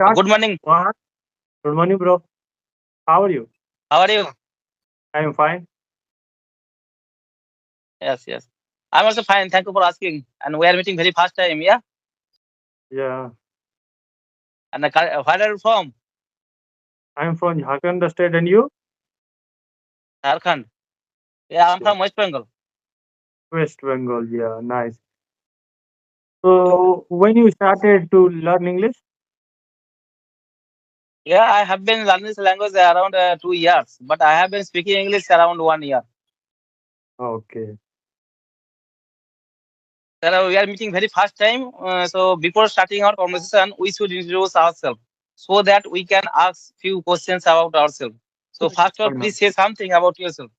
Start. Good morning. What? Good morning, bro. How are you? How are you? I am fine. Yes, yes. I'm also fine. Thank you for asking. And we are meeting very fast time, yeah? Yeah, And where are you from? I am from Jharkhand state, and you? Jharkhand. Yeah, I'm Yeah. from West Bengal. West Bengal. Yeah, nice. So, when you started to learn English? Yeah, I have been learning this language around 2 years, but I have been speaking English around 1 year. Okay. So we are meeting very fast time. So before starting our conversation, we should introduce ourselves so that we can ask few questions about ourselves. So first of all, Uh, please say something about yourself.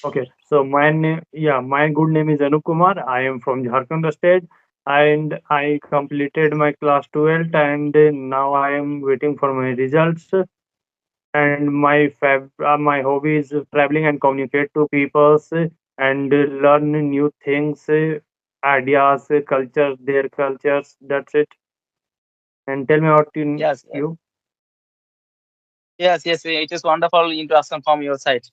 Okay. So, my name, yeah, my good name is Anup Kumar. I am from Jharkhand state, and I completed my class 12th, and now I am waiting for my results. And my hobby is traveling and communicate to people and learn new things, ideas, cultures, their cultures. That's it. And tell me about Yes, yes. you. Yes, yes, it is wonderful introduction from your side.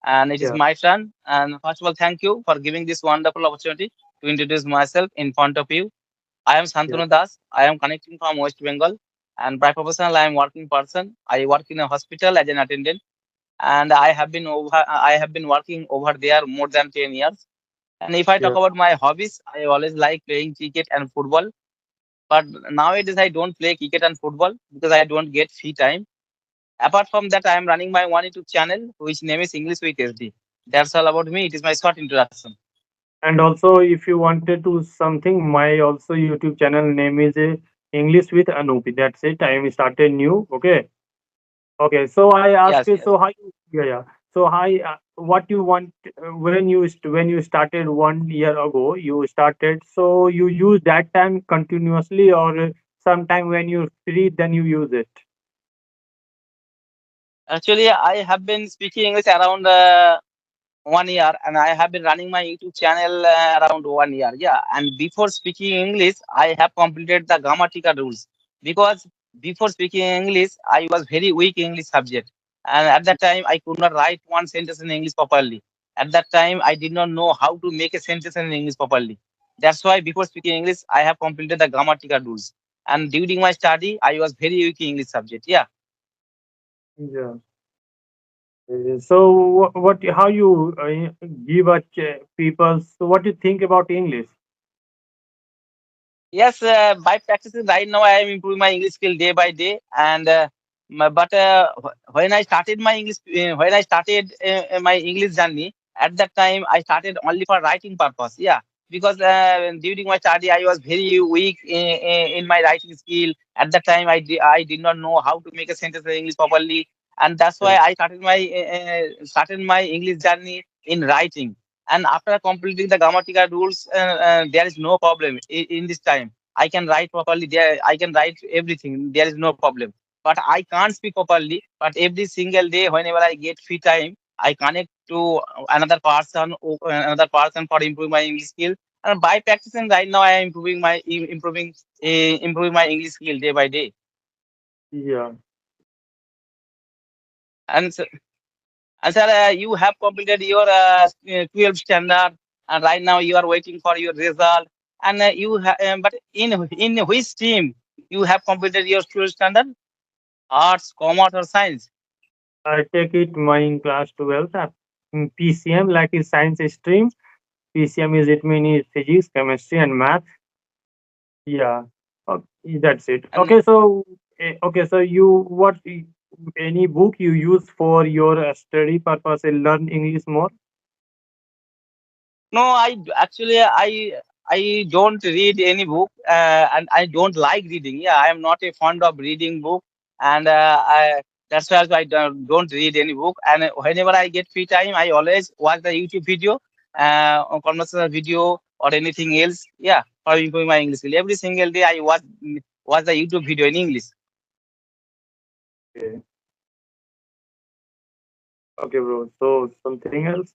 And it is Yeah, my turn. And first of all, thank you for giving this wonderful opportunity to introduce myself in front of you. I am yeah, Santanu Das. I am connecting from West Bengal. And by professional, I am working person. I work in a hospital as an attendant. And I have been working over there more than 10 years. And if I talk yeah. about my hobbies, I always like playing cricket and football. But nowadays I don't play cricket and football because I don't get free time. Apart from that, I am running my one YouTube channel, which name is English with SD. That's all about me. It is my short introduction. And also, if you wanted to something, my also YouTube channel name is English with Anupi. That's it. I am started new. Okay. Okay, so I ask Yes, you, yes. so how you, yeah, yeah. So how, what you want when when you started 1 year ago, you started, so you use that time continuously or sometime when you're free, then you use it. Actually, I have been speaking English around 1 year, and I have been running my YouTube channel around 1 year. Yeah, and before speaking English, I have completed the grammatical rules because before speaking English, I was very weak English subject, and at that time I could not write one sentence in English properly. At that time, I did not know how to make a sentence in English properly. That's why before speaking English, I have completed the grammatical rules. And during my study, I was very weak English subject. Yeah. Yeah. So how you give a people, so what do you think about English? Yes, by practicing right now, I am improving my English skill day by day. And but when I started my English journey, at that time I started only for writing purpose. Yeah, because during my study I was very weak in my writing skill. At that time I did not know how to make a sentence in English properly, and that's why Yeah. I started my English journey in writing. And after completing the grammatical rules, there is no problem in this time. I can write properly. There, I can write everything. There is no problem. But I can't speak properly. But every single day, whenever I get free time, I connect to another person for improving my English skill. And by practicing right now, I am improving my English skill day by day. Yeah. And And sir, you have completed your 12 standard, and right now you are waiting for your result. And but in which stream you have completed your 12 standard? Arts, commerce, or science? I take it my in class 12th, PCM, like is science stream. PCM is, it means physics, chemistry, and math. Yeah, that's it. And Okay, so any book you use for your study purpose and learn English more? no, actually I don't read any book, and I don't like reading. Yeah, I am not a fond of reading book, and that's why I don't read any book. And whenever I get free time, I always watch the YouTube video, or conversational video, or anything else. Yeah, for improving my English skill. Every single day, I watch the YouTube video in English. Okay, okay, bro. So something else?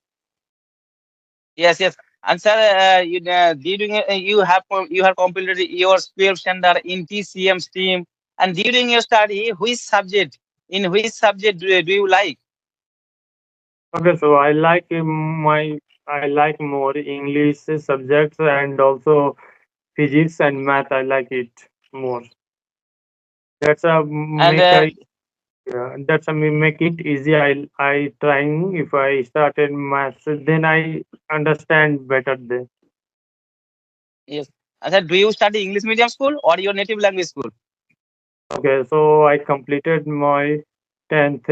Yes, yes. And sir, you have completed your 12 standard in TCM stream, And during your study, which subject do you like? Okay, so I like more English subjects and also physics and math. I like it more. That's a And make a that's a make it easy. I trying if I started maths, then I understand better. Then yes. I said, do you study English medium school or your native language school? okay, so I completed my 10th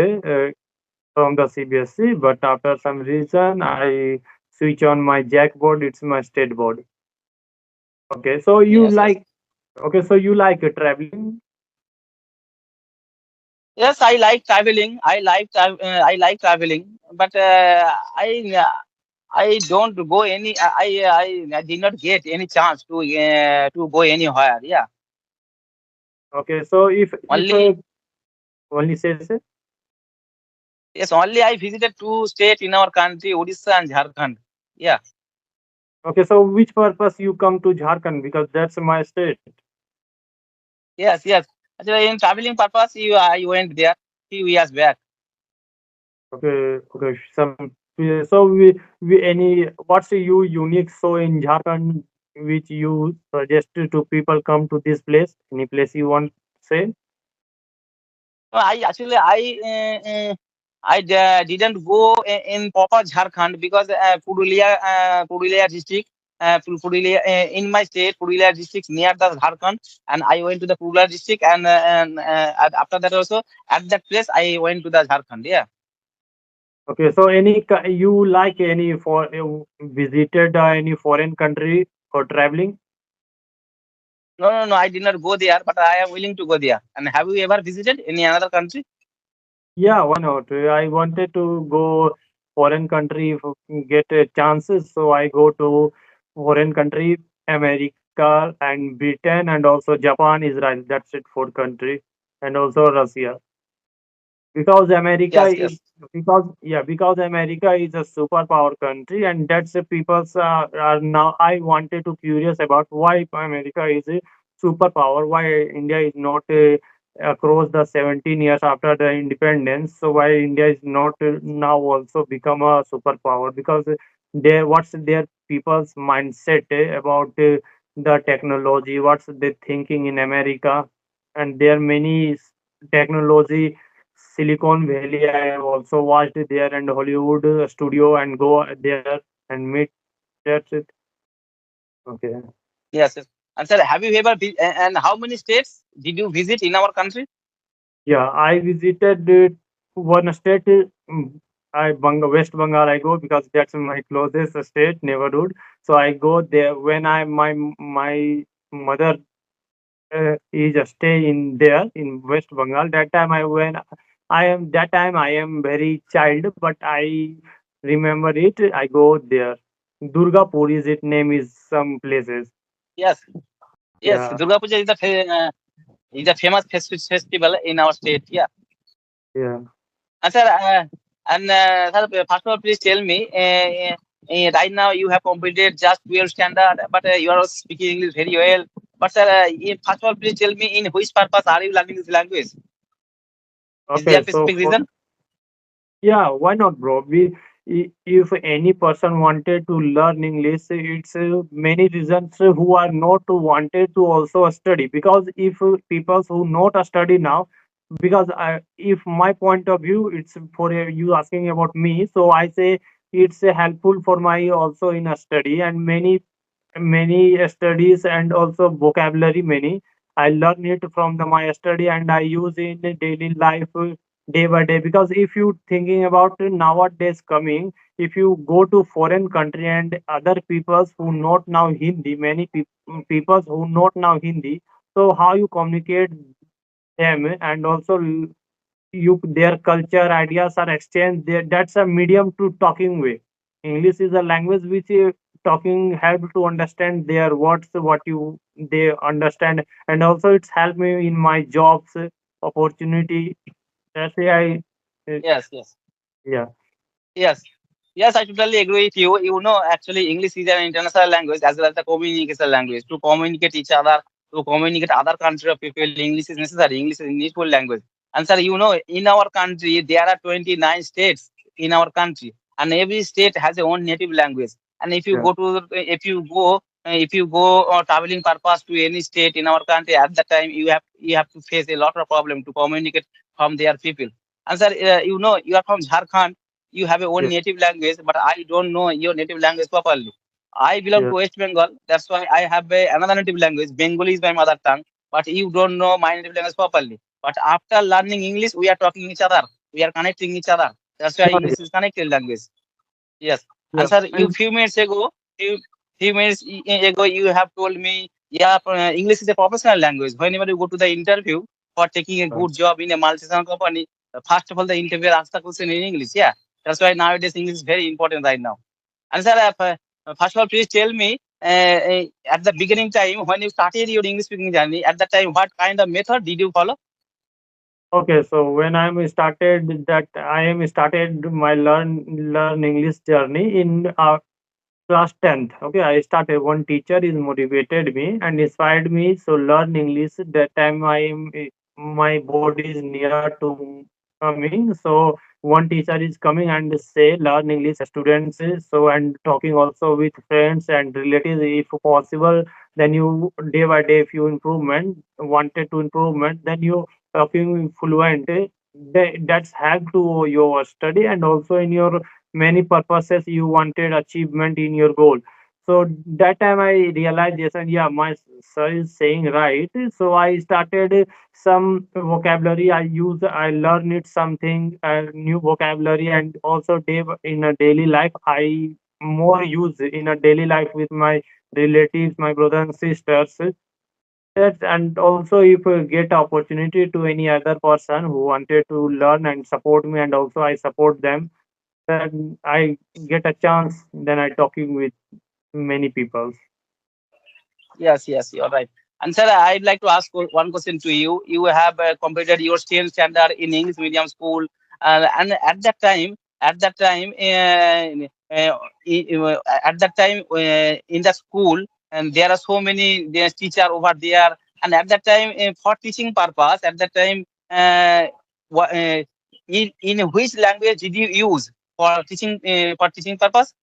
from the CBSE, but after some reason I switch on my Jack board. It's my state board. Okay, so you Yes, yes. like okay, so you like traveling. Yes, I like traveling. I like traveling, but I don't go any. I did not get any chance to go anywhere. Yeah, Okay, so if only only says yes, only I visited two states in our country, Odisha and Jharkhand. Yeah, okay, so which purpose you come to Jharkhand because that's my state. yes, yes. Actually, in traveling purpose, I went there few years back. Okay, okay. So we any what's you unique so in Jharkhand which you suggest to people come to this place? Any place you want say? No, I didn't go in proper Jharkhand because Purulia district, in my state, Purulia district near the Jharkhand, and I went to the Purulia district, and after that also at that place I went to the Jharkhand. Yeah. Okay, so you like any for visited any foreign country for traveling? No, no, no, I did not go there, but I am willing to go there. And have you ever visited any another country? Yeah, why not? I wanted to go foreign country if get chances, so I go to foreign country, America and Britain and also Japan, Israel. That's it, four country, and also Russia because America Yes, is yes, because America is a superpower country and that's the people's are now I wanted to curious about why America is a superpower, why India is not across the 17 years after the independence, so why India is not now also become a superpower because what's their people's mindset about the technology, what's they thinking in America, and there are many technology Silicon Valley. I have also watched there and Hollywood studio and go there and meet. That's it. Okay. yes, yes. And sir, have you ever and how many states did you visit in our country? Yeah, I visited one state. West Bengal. I go because that's my closest state neighborhood. So I go there when my mother is a stay in there in West Bengal. That time I am very child, but I remember it. I go there. Durgapur is it name is some places. Yes, yes. Yeah, Durga Puja is a famous festival in our state. Yeah. yeah. And sir, sir, first of all, please tell me. Right now, you have completed just 12 standard, but you are speaking English very well. But sir, first of all, please tell me in which purpose are you learning this language? Is there Okay, a so specific for reason? yeah, why not, bro? If any person wanted to learn English, it's many reasons who are not wanted to also study. Because if people who not study now, because if my point of view, it's for you asking about me, so I say it's helpful for my also in a study and many studies and also vocabulary many. I learn it from my study and I use in daily life day by day because if you thinking about nowadays coming, if you go to foreign country and other peoples who not now Hindi, many peoples who not now Hindi, so how you communicate them and also you their culture ideas are exchanged there, that's a medium to talking way. English is a language which talking help to understand their words what you they understand, and also it's helped me in my jobs opportunity. That's why I Yes, yes, yeah. yes. Yes, I totally agree with you. You know, actually, English is an international language as well as a communication language to communicate each other. to communicate other country of people. English is necessary. English is useful language. And sir, you know, in our country there are 29 states in our country, and every state has their own native language. And Yeah. if you go traveling purpose to any state in our country, at that time you have to face a lot of problem to communicate from their people. And sir, you know, you are from Jharkhand, you have your own Yes. native language, but I don't know your native language properly. I belong Yes. to West Bengal. That's why I have another native language. Bengali is my mother tongue, but you don't know my native language properly. But after learning English, we are talking each other. We are connecting each other. That's why Yeah. English is connected language. Yes. Yeah. And sir, you And few minutes ago, few minutes ago, you have told me, yeah, English is a professional language. Whenever you go to the interview for taking a good job in a multinational company, first of all, the interviewer asks the question in English. Yeah. That's why nowadays English is very important right now. And sir, first of all, please tell me, at the beginning time when you started your English speaking journey, at that time, what kind of method did you follow? okay, so when I am started my learn English journey in class 10th. Okay, I started. One teacher is motivated me and inspired me. So learn English. That time my board is near to coming. So one teacher is coming and say learn English students. So and talking also with friends and relatives if possible. Then you day by day if you improvement wanted to improvement, then you talking fluent. That's help to your study and also in your many purposes you wanted achievement in your goal. So that time I realized yes, and yeah, my sir is saying right. So I started some vocabulary I use, I learn it something new vocabulary, and also in a daily life I more use in a daily life with my relatives, my brothers and sisters. Yes, and also if I get opportunity to any other person who wanted to learn and support me, and also I support them, then I get a chance, then I talking with many people. Yes, yes, you're right. And sir, I'd like to ask one question to you. You have completed your 10th standard in English medium school, and at that time, at that time in the school, and there are so many there's teacher over there, and at that time, for teaching purpose, at that time, in which language did you use for teaching purpose?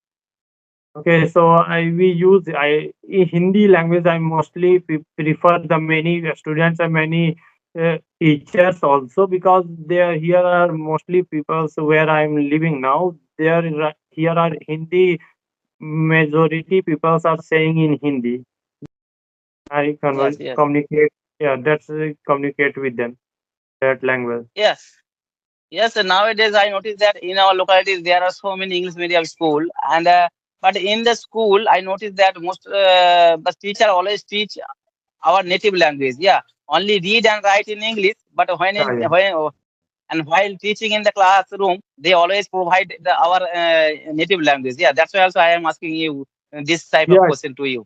Okay, so we use in Hindi language. I mostly prefer the many students and many teachers also, because there here are mostly people where I'm living now. Here are Hindi, majority people are saying in Hindi. I Yes, yes, communicate. Yeah, that's communicate with them that language. yes. Yes, nowadays I notice that in our localities there are so many English medium school, and but in the school I noticed that most the teacher always teach our native language. Yeah, only read and write in English. But Yeah, yeah. and while teaching in the classroom, they always provide our native language. Yeah, that's why also I am asking you this type of Yeah. question to you.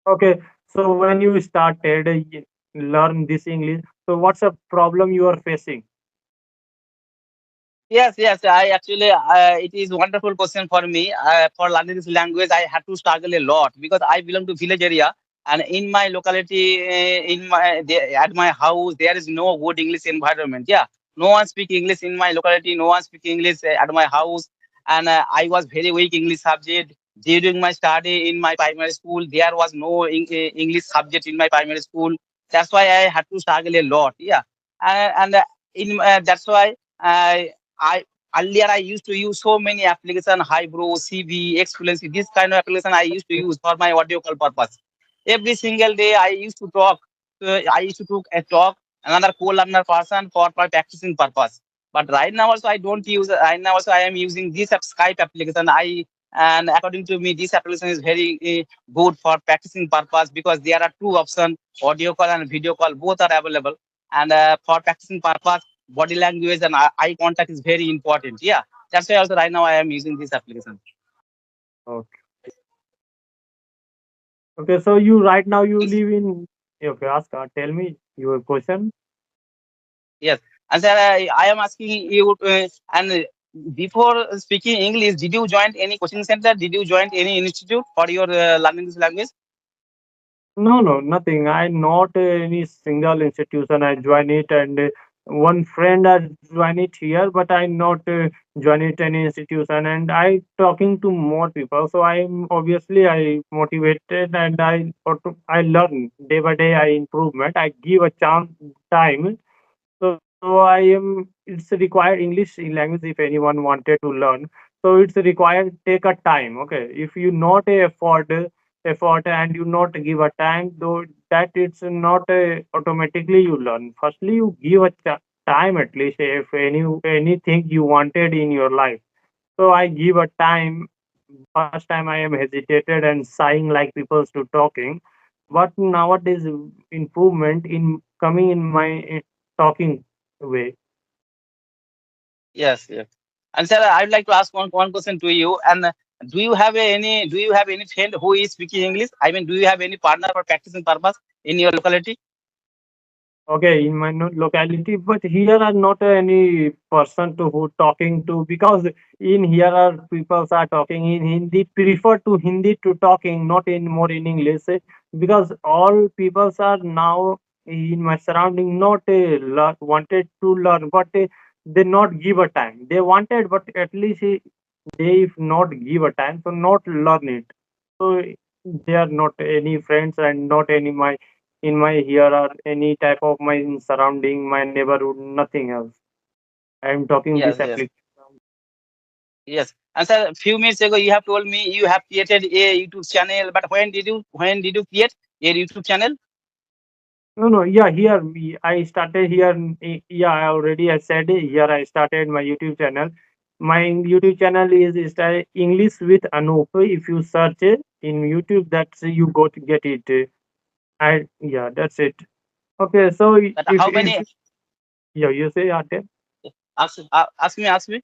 Okay. So when you started learn this English, so what's a problem you are facing? Yes, yes. I actually, it is wonderful question for me. For learning this language, I had to struggle a lot because I belong to village area, and in my locality, at my house, there is no good English environment. Yeah, no one speak English in my locality. No one speak English at my house, and I was very weak English subject during my study in my primary school. There was no English subject in my primary school. That's why I had to struggle a lot. Yeah, and in that's why. I earlier I used to use so many application, Hybro, CV, Excellency, this kind of application I used to use for my audio call purpose. Every single day I used to talk. I used to talk a talk another co-learner person for my practicing purpose. But right now also I don't use. Right now also I am using this Skype application. And according to me, this application is very good for practicing purpose because there are two options: audio call and video call. Both are available. And for practicing purpose, body language and eye contact is very important. Yeah, that's why also right now I am using this application. Okay. Okay. So you right now you Yes, live in. Okay. Ask. Tell me your question. yes. And sir, I am asking you, and before speaking English, did you join any coaching center? Did you join any institute for your learning this language? No, no, nothing. I not any single institution. I join it, and one friend I join it here, but I not join it any institution. And I talking to more people, so I'm obviously I motivated, and I learn day by day. I improvement. I give a chance time. So I am. It's required English language if anyone wanted to learn. So it's required take a time. Okay, if you not effort and you not give a time, though that it's not automatically you learn. Firstly, you give a time at least if anything you wanted in your life. So I give a time. First time I am hesitated and sighing like people to talking, but nowadays improvement in coming in my talking way. Yes, yes. And sir, I'd like to ask one question to you. And do you have any friend who is speaking English? I mean, do you have any partner for practicing purpose in your locality? Okay, in my locality, but here are not any person to who talking to, because in here are people are talking in Hindi, prefer to Hindi to talking, not in more in English, because all peoples are now in my surrounding not wanted to learn, but they not give a time. They wanted, but at least they if not give a time, so not learn it. So they are not any friends and not any my in my here or any type of my surrounding, my neighborhood, nothing else. I am talking Yes, this yes, application. yes. And sir, a few minutes ago you have told me you have created a YouTube channel. But when did you create a YouTube channel? No, no, yeah, here I started here. Yeah, I already I said it, here I started my YouTube channel. My YouTube channel is English with Anup. If you search it in YouTube, that's you go to get it. I yeah, that's it. Okay, so But if how many? yeah, you say Ate. Ask me.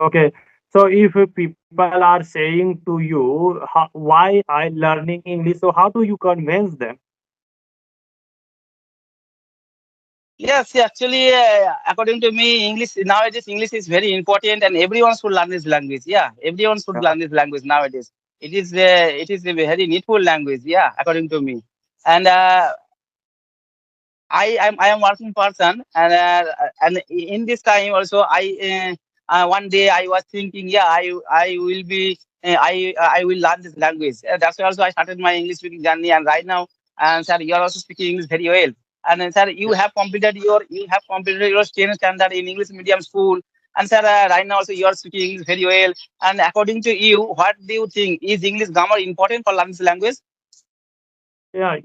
Okay, so if people are saying to you, why I learning English, so how do you convince them? Yes, yeah, actually, according to me, English nowadays English is very important, and everyone should learn this language. Yeah, everyone should Yeah, learn this language nowadays. It is a very needful language. Yeah, according to me. And I am working person, and in this time also one day I was thinking, yeah, I will be I will learn this language. That's why also I started my English speaking journey, and right now, and sir, you are also speaking English very well. And sir, you have completed your 10th standard in English medium school. And sir, right now also you are speaking English very well. And according to you, what do you think, is English grammar important for learning this language? yeah.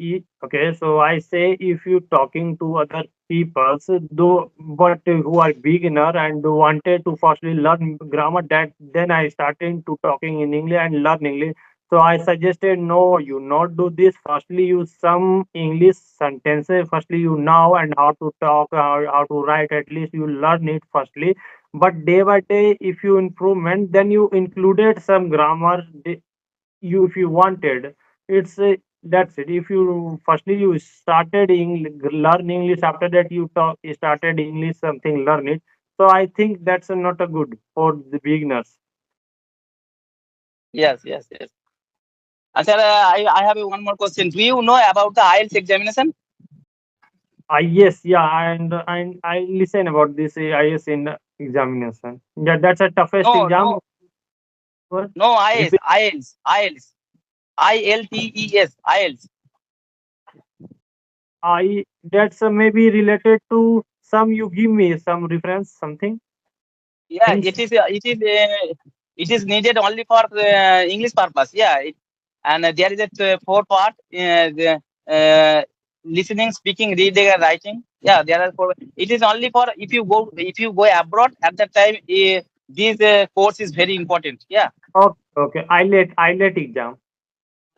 Okay, so I say if you talking to other people, so though, but who are beginner and wanted to firstly learn grammar, that then I started to talking in English and learn English. So I suggested no, you not do this. Firstly, use some English sentences. Firstly, you know and how to talk, how to write. At least you learn it firstly. But day by day, if you improvement, then you included some grammar. You if you wanted, it's that's it. If you firstly you started learn English, after that you started English something learn it. So I think that's not a good for the beginners. Yes, yes, yes. And sir, I have one more question. Do you know about the IELTS examination? Yes, yeah, and I listen about this IS in examination. Yeah, that's a toughest No, exam. no, What? no, IELTS, Repeat. IELTS, IELTS, IELTS, IELTS. I That's maybe related to some, you give me some reference something Yeah, things. it is needed only for English purpose. Yeah, and there is a four part: listening, speaking, reading, and writing. Yeah, there are four. It is only for if you go abroad at that time. This course is very important. Yeah. Okay, okay, I let exam.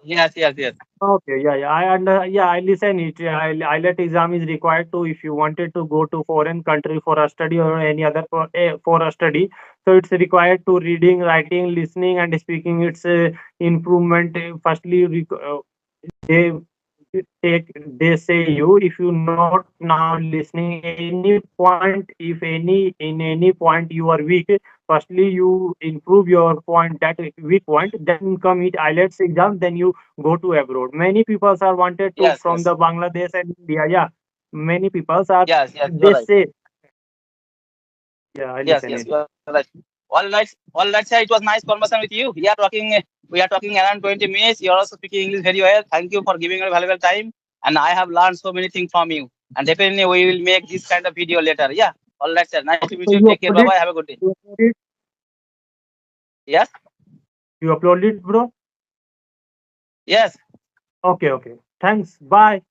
Yes, yes, yes. Okay, yeah, yeah. Yeah, I listen it. Yeah, IELTS exam is required to if you wanted to go to foreign country for a study or any other for a study. So it's required to reading, writing, listening, and speaking. It's improvement. Firstly, take they say you, if you not now listening any point, if in any point you are weak, firstly you improve your point, that weak point, then come it IELTS exam, then you go to abroad. Many people are wanted to Yes, from yes, the Bangladesh and India. Yeah, many people are, yes, yes. You are they right. say, yeah, I Yes, listen yes, it. you are right. All right, sir. It was nice conversation with you. We are talking around 20 minutes. You are also speaking English very well. Thank you for giving your valuable time. And I have learned so many things from you. And definitely we will make this kind of video later. Yeah. All right, sir. Nice to meet So you. you Take care. upload Bye it, bye. Have a good day. you upload it, Yes. you upload it, bro. Yes. Okay, okay, thanks, bye.